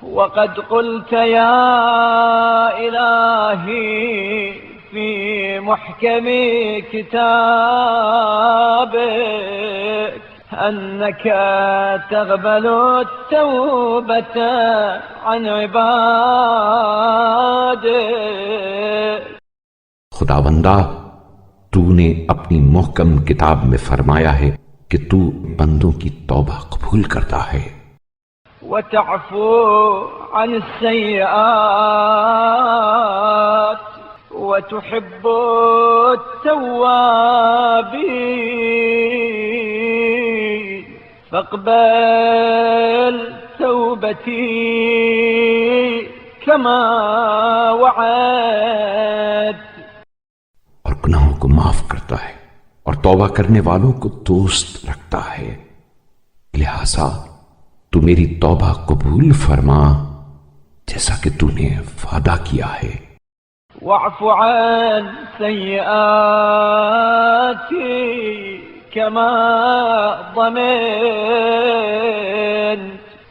وقد قلت يا إلهي في محكم كتابك أنك تقبل التوبة عن عبادك. خداوندہ، تو نے اپنی محکم کتاب میں فرمایا ہے کہ تو بندوں کی توبہ قبول کرتا ہے وتعفو عن السيئات وتحب التوابين فاقبل توبتي كما وعدت. اور گناہوں کو معاف کرتا ہے اور توبہ کرنے والوں کو دوست رکھتا ہے، لہذا تو میری توبہ قبول فرما جیسا کہ تو نے وعدہ کیا ہے. واعف عن سيئاتي كما ضمنت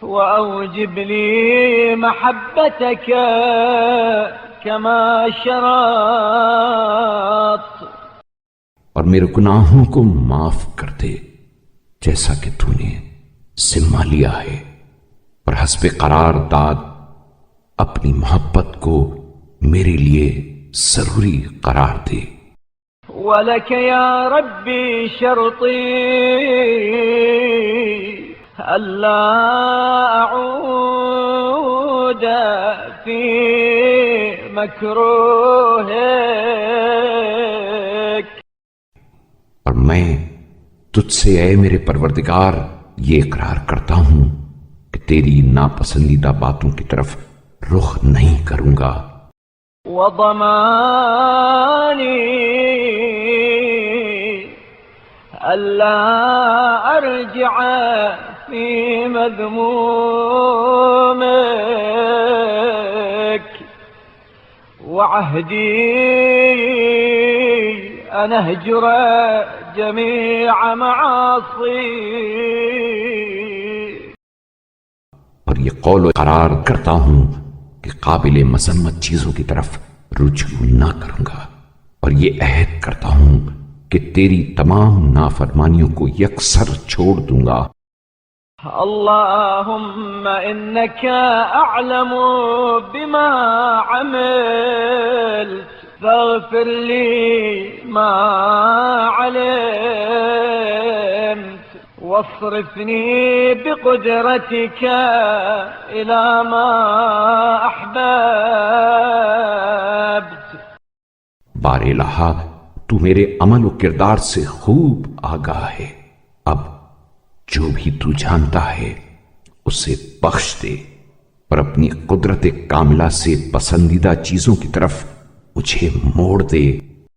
وأوجب لي محبتك كما شرطت. اور میرے گناہوں کو معاف کر دے جیسا کہ تو نے ذمہ لیا ہے، اور حسب قرار داد اپنی محبت کو میرے لیے ضروری قرار دے. ولك يا ربي شرطي ألا أعود في مكروهك. اور میں تجھ سے اے میرے پروردگار یہ اقرار کرتا ہوں کہ تیری ناپسندیدہ باتوں کی طرف رخ نہیں کروں گا. وضماني ألا أرجع في مذمومك وعهدي أن أهجر جميع معاصيك. اور یہ قول و قرار کرتا ہوں کہ قابل مذمت چیزوں کی طرف رجوع نہ کروں گا، اور یہ عہد کرتا ہوں کہ تیری تمام نافرمانیوں کو یکسر چھوڑ دوں گا. اللهم إنك أعلم بما عملت فاغفر لي ما علمت واصرفني بقدرتك إلى ما أحببت. بار الہ، تو میرے عمل و کردار سے خوب آگاہ ہے، اب جو بھی تو جانتا ہے اسے بخش دے اور اپنی قدرت کاملہ سے پسندیدہ چیزوں کی طرف مجھے موڑ دے.